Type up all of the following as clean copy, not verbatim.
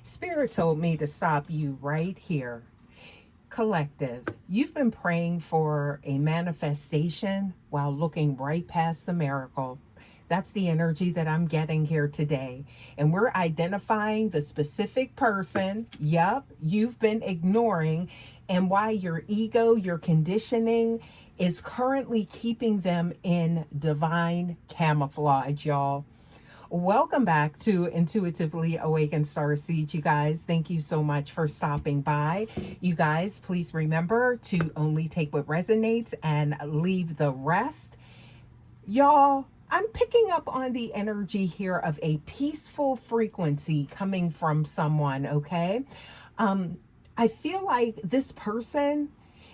Spirit told me to stop you right here. Collective, you've been praying for a manifestation while looking right past the miracle. That's the energy that I'm getting here today. And we're identifying the specific person, yep, you've been ignoring, and why your ego, your conditioning, is currently keeping them in divine camouflage, y'all. Welcome back to Intuitively Awakened Starseed, you guys. Thank you so much for stopping by. You guys, please remember to only take what resonates and leave the rest. Y'all, I'm picking up on the energy here of a peaceful frequency coming from someone, okay? I feel like this person,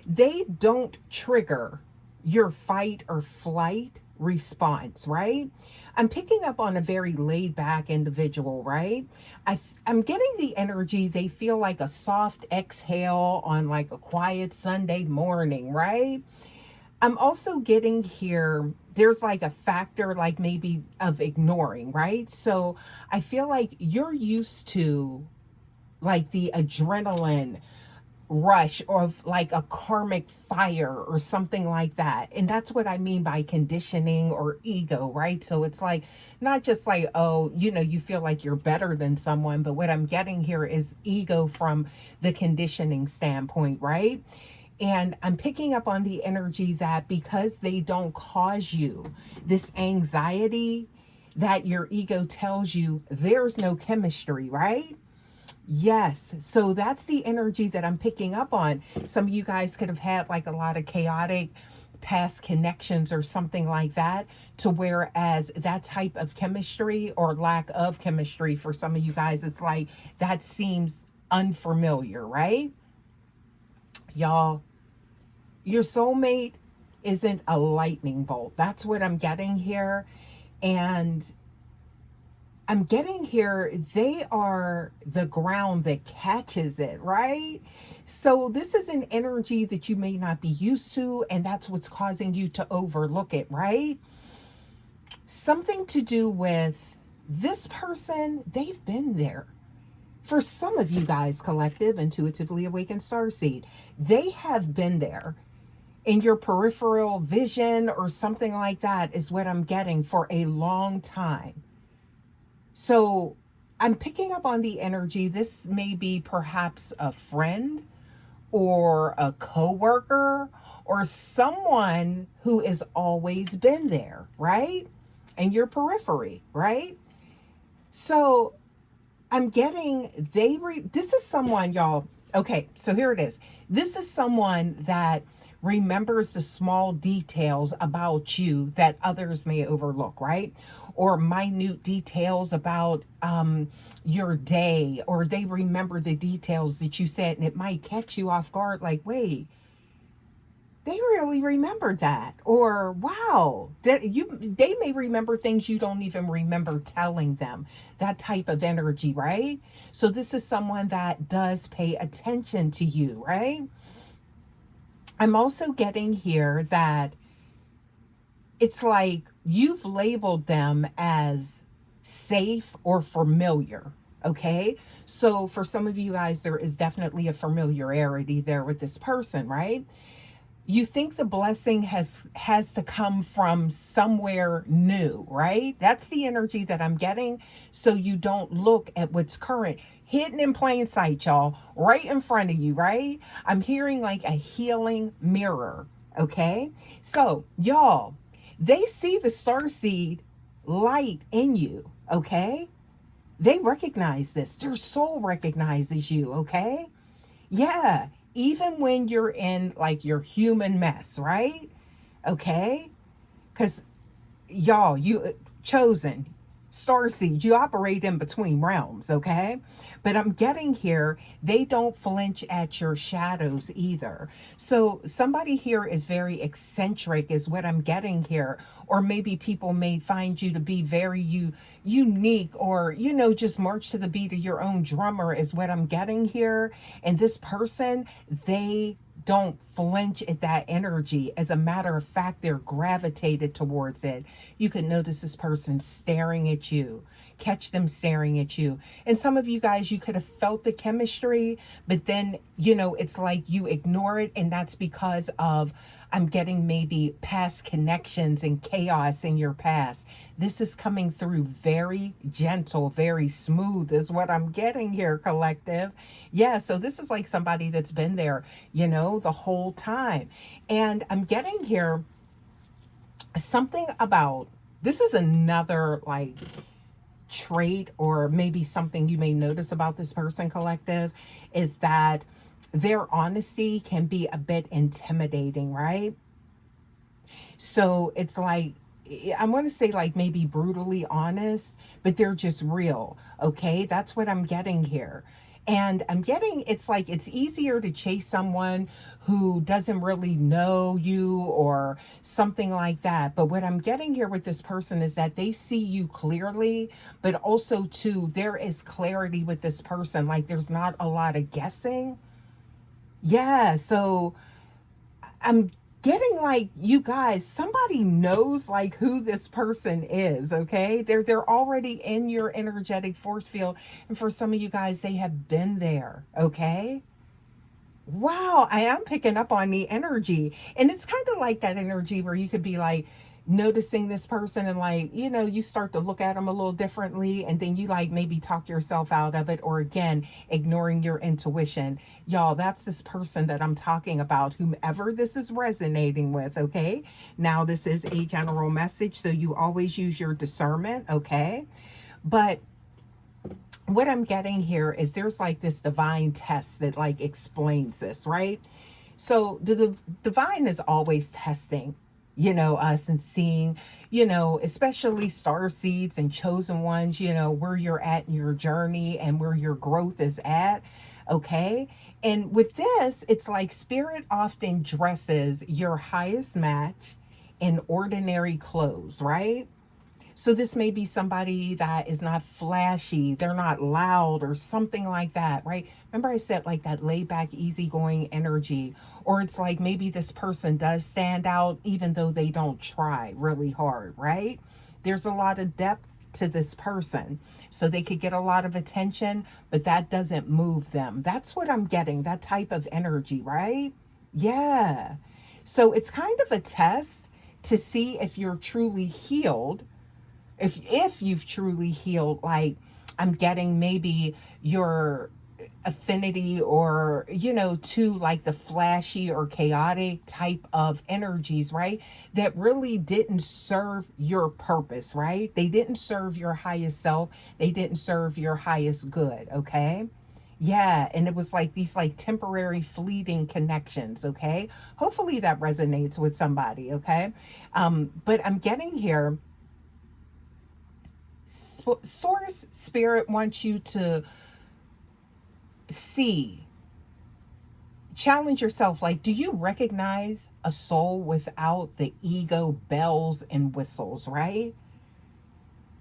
they don't trigger your fight or flight response, right? I'm picking up on a very laid back individual, right? I'm getting the energy they feel like a soft exhale on like a quiet Sunday morning, right? I'm also getting here, there's like a factor like maybe of ignoring, right? So I feel like you're used to like the adrenaline rush of like a karmic fire or something like that. And that's what I mean by conditioning or ego, right? So it's like not just like, oh, you feel like you're better than someone, but what I'm getting here is ego from the conditioning standpoint, right? And I'm picking up on the energy that because they don't cause you this anxiety, that your ego tells you there's no chemistry, right? Yes. So that's the energy that I'm picking up on. Some of you guys could have had like a lot of chaotic past connections or something like that, to whereas that type of chemistry or lack of chemistry for some of you guys, it's like that seems unfamiliar, right? Y'all, your soulmate isn't a lightning bolt. That's what I'm getting here. And I'm getting here, they are the ground that catches it, right? So this is an energy that you may not be used to, and that's what's causing you to overlook it, right? Something to do with this person, they've been there. For some of you guys, collective, intuitively awakened starseed, they have been there in your peripheral vision or something like that, is what I'm getting, for a long time. So I'm picking up on the energy. This may be perhaps a friend or a coworker or someone who has always been there, right? In your periphery, right? So I'm getting this is someone, y'all. Okay, so here it is. This is someone that remembers the small details about you that others may overlook, right? Or minute details about your day, or they remember the details that you said, and it might catch you off guard, like, wait, they really remembered that, or wow, they may remember things you don't even remember telling them. That type of energy, right? So this is someone that does pay attention to you, right? I'm also getting here that it's like you've labeled them as safe or familiar. Okay. So for some of you guys, there is definitely a familiarity there with this person, right? You think the blessing has to come from somewhere new, right? That's the energy that I'm getting. So you don't look at what's current, hidden in plain sight, y'all, right in front of you, right? I'm hearing like a healing mirror. Okay. So y'all, they see the star seed light in you. Okay. They recognize this. Their soul recognizes you. Okay. Yeah, even when you're in like your human mess, right? Okay? Because y'all, you chosen star seeds, you operate in between realms, okay? But I'm getting here, they don't flinch at your shadows either. So somebody here is very eccentric, is what I'm getting here. Or maybe people may find you to be very unique, or just march to the beat of your own drummer, is what I'm getting here. And this person, they don't flinch at that energy. As a matter of fact, they're gravitated towards it. You can notice this person staring at you, catch them staring at you. And some of you guys, you could have felt the chemistry, but then, it's like you ignore it. And that's because of, I'm getting maybe past connections and chaos in your past. This is coming through very gentle, very smooth, is what I'm getting here, collective. Yeah, so this is like somebody that's been there, the whole time. And I'm getting here something about, this is another like trait, or maybe something you may notice about this person, collective, is that their honesty can be a bit intimidating, right? So it's like, I want to say like maybe brutally honest, but they're just real. Okay. That's what I'm getting here. And I'm getting, it's like it's easier to chase someone who doesn't really know you or something like that. But what I'm getting here with this person is that they see you clearly, but also too, there is clarity with this person. Like there's not a lot of guessing. Yeah. So I'm getting like, you guys, somebody knows like who this person is, okay? They're already in your energetic force field. And for some of you guys, they have been there, okay? Wow, I am picking up on the energy. And it's kind of like that energy where you could be like noticing this person and like, you start to look at them a little differently, and then you like maybe talk yourself out of it, or again, ignoring your intuition. Y'all, that's this person that I'm talking about, whomever this is resonating with, okay? Now, this is a general message, so you always use your discernment, okay? But what I'm getting here is there's like this divine test that like explains this, right? So the divine is always testing, us, and seeing, especially star seeds and chosen ones, where you're at in your journey and where your growth is at. Okay. And with this, it's like spirit often dresses your highest match in ordinary clothes, right? So this may be somebody that is not flashy, they're not loud or something like that, right? Remember I said like that laid back, easygoing energy, or it's like maybe this person does stand out even though they don't try really hard, right? There's a lot of depth to this person. So they could get a lot of attention, but that doesn't move them. That's what I'm getting, that type of energy, right? Yeah. So it's kind of a test to see if you're truly healed, if you've truly healed. Like I'm getting maybe your affinity, or to like the flashy or chaotic type of energies, right, that really didn't serve your purpose, right? They didn't serve your highest self, they didn't serve your highest good, okay? Yeah, and it was like these like temporary fleeting connections, okay? Hopefully that resonates with somebody, okay? But I'm getting here, source spirit wants you to see, challenge yourself. Like, do you recognize a soul without the ego bells and whistles, right?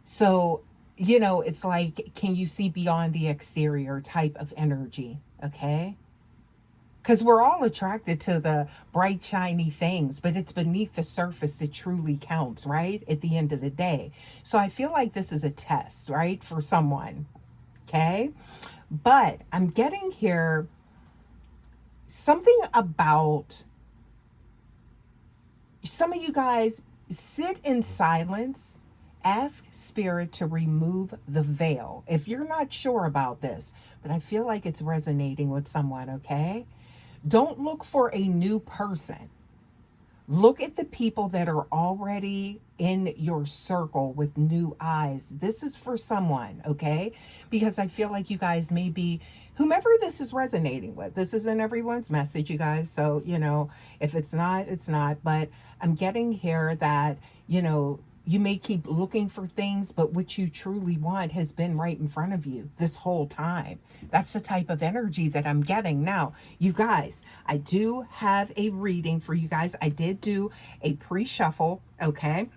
So, it's like, can you see beyond the exterior type of energy? Okay. Because we're all attracted to the bright, shiny things, but it's beneath the surface that truly counts, right? At the end of the day. So I feel like this is a test, right? For someone. Okay. But I'm getting here something about some of you guys. Sit in silence, ask spirit to remove the veil. If you're not sure about this, but I feel like it's resonating with someone, okay? Don't look for a new person. Look at the people that are already in your circle with new eyes. This is for someone, okay? Because I feel like you guys may be, whomever this is resonating with. This isn't everyone's message, you guys. So, if it's not, it's not. But I'm getting here that, you may keep looking for things, but what you truly want has been right in front of you this whole time. That's the type of energy that I'm getting. Now, you guys, I do have a reading for you guys. I did do a pre-shuffle, okay?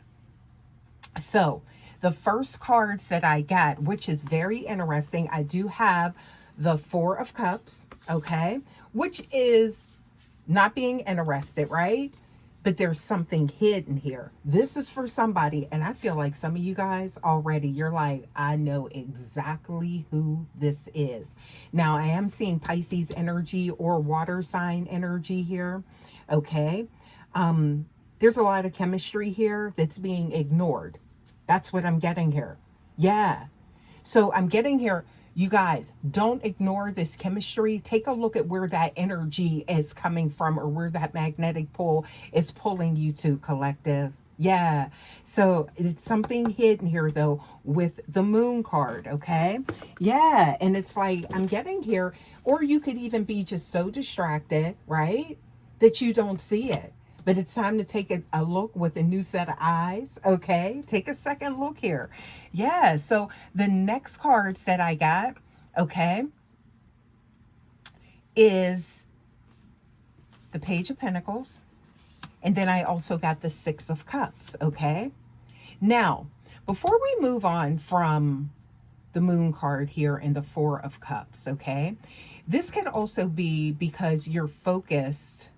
So, the first cards that I got, which is very interesting, I do have the Four of Cups, okay? Which is not being interested, right? But there's something hidden here. This is for somebody, and I feel like some of you guys already, you're like, I know exactly who this is. Now, I am seeing Pisces energy or water sign energy here, okay? There's a lot of chemistry here that's being ignored. That's what I'm getting here. Yeah. So I'm getting here, you guys, don't ignore this chemistry. Take a look at where that energy is coming from or where that magnetic pull is pulling you to, collective. Yeah. So it's something hidden here though with the moon card, okay? Yeah, and it's like I'm getting here, or you could even be just so distracted, right? That you don't see it. But it's time to take a look with a new set of eyes, okay? Take a second look here. Yeah, so the next cards that I got, okay, is the Page of Pentacles. And then I also got the Six of Cups, okay? Now, before we move on from the Moon card here and the Four of Cups, okay? This can also be because you're focused.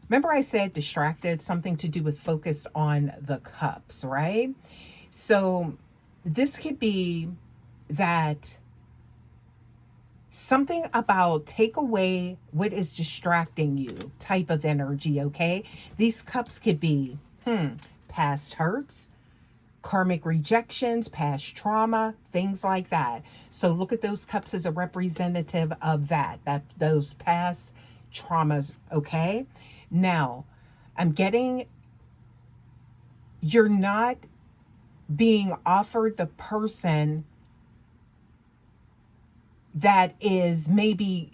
Remember I said distracted, something to do with focused on the cups, right? So this could be that something about take away what is distracting you type of energy, okay? These cups could be past hurts, karmic rejections, past trauma, things like that. So look at those cups as a representative of that those past traumas, okay? Now, I'm getting you're not being offered the person that is maybe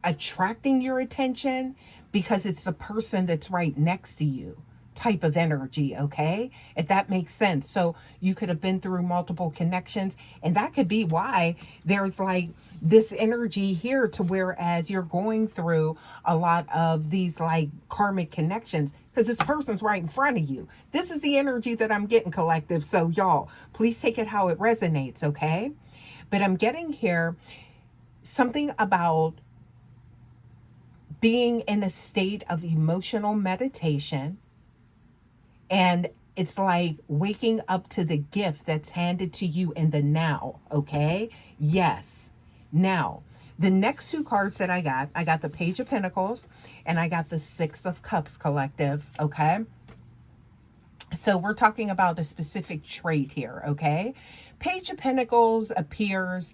attracting your attention because it's the person that's right next to you type of energy, okay? If that makes sense. So you could have been through multiple connections, and that could be why there's like this energy here to whereas you're going through a lot of these like karmic connections because this person's right in front of you. This is the energy that I'm getting, collective. So y'all, please take it how it resonates, okay? But I'm getting here something about being in a state of emotional meditation, and it's like waking up to the gift that's handed to you in the now, okay? Yes. Now, the next two cards that I got the Page of Pentacles and I got the Six of Cups, collective, okay? So we're talking about a specific trait here, okay? Page of Pentacles appears,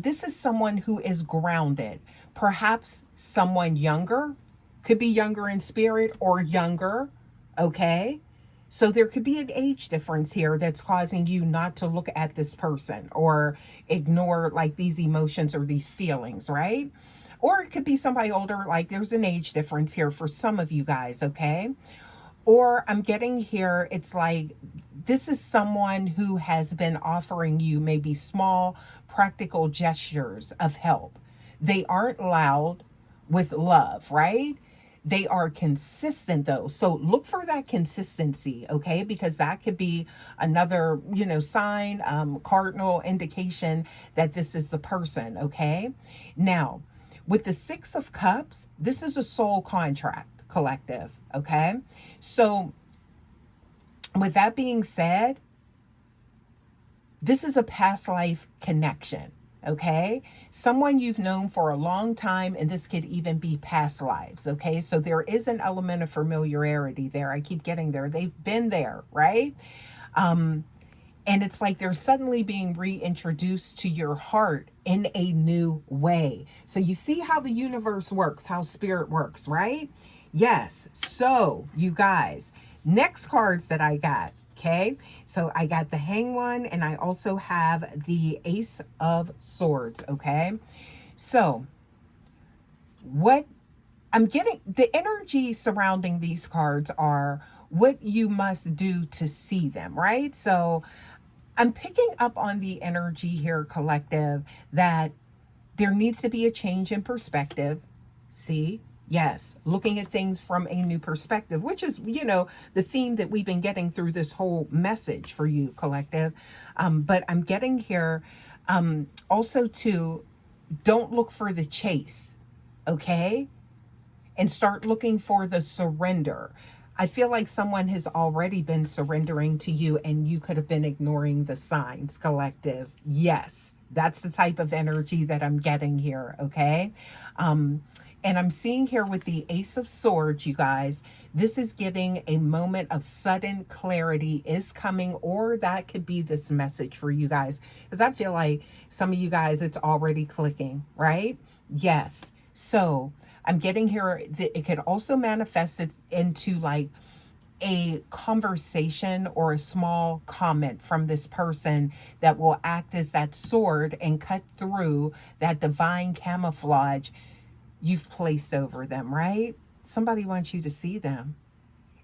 this is someone who is grounded. Perhaps someone younger, could be younger in spirit or younger, okay? So there could be an age difference here that's causing you not to look at this person or ignore like these emotions or these feelings, right? Or it could be somebody older, like there's an age difference here for some of you guys, okay? Or I'm getting here, it's like this is someone who has been offering you maybe small practical gestures of help. They aren't loud with love, right? They are consistent though. So look for that consistency, okay? Because that could be another, sign, cardinal indication that this is the person, okay? Now, with the Six of Cups, this is a soul contract, collective, okay? So with that being said, this is a past life connection, okay? Someone you've known for a long time, and this could even be past lives, okay? So there is an element of familiarity there. I keep getting there. They've been there, right? And it's like they're suddenly being reintroduced to your heart in a new way. So you see how the universe works, how spirit works, right? Yes. So you guys, next cards that I got, okay? So I got the Hanged One and I also have the Ace of Swords, okay? So what I'm getting, the energy surrounding these cards are what you must do to see them, right? So I'm picking up on the energy here, collective, that there needs to be a change in perspective. See? Yes, looking at things from a new perspective, which is, the theme that we've been getting through this whole message for you, collective. But I'm getting here also to don't look for the chase, okay? and start looking for the surrender. I feel like someone has already been surrendering to you and you could have been ignoring the signs, collective. Yes, that's the type of energy that I'm getting here, okay? Um, and I'm seeing here with the Ace of Swords, you guys, this is giving a moment of sudden clarity is coming, or that could be this message for you guys. Because I feel like some of you guys, it's already clicking, right? Yes. So I'm getting here that it could also manifest it into like a conversation or a small comment from this person that will act as that sword and cut through that divine camouflage you've placed over them, right? Somebody wants you to see them.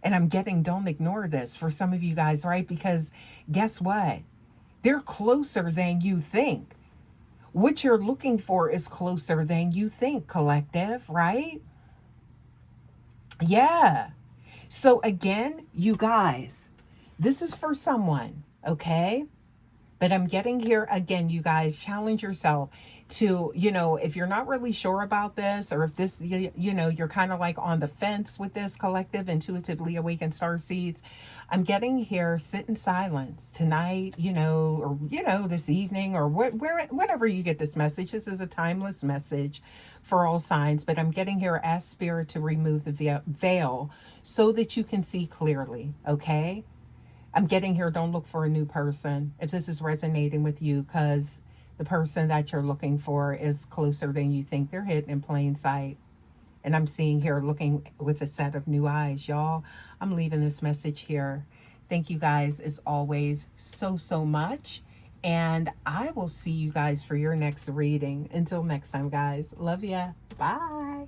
And I'm getting, don't ignore this for some of you guys, right? Because guess what? They're closer than you think. What you're looking for is closer than you think, collective, right? Yeah. So again, you guys, this is for someone, okay? But I'm getting here again, you guys, challenge yourself to, if you're not really sure about this, or if this, you're kind of like on the fence with this, collective, intuitively awakened star seeds. I'm getting here, sit in silence tonight, or, this evening, or whenever you get this message. This is a timeless message for all signs, but I'm getting here, ask spirit to remove the veil so that you can see clearly, okay? I'm getting here, don't look for a new person if this is resonating with you, because the person that you're looking for is closer than you think. They're hidden in plain sight. And I'm seeing here, looking with a set of new eyes. Y'all, I'm leaving this message here. Thank you guys, as always, so, so much. And I will see you guys for your next reading. Until next time, guys. Love ya. Bye.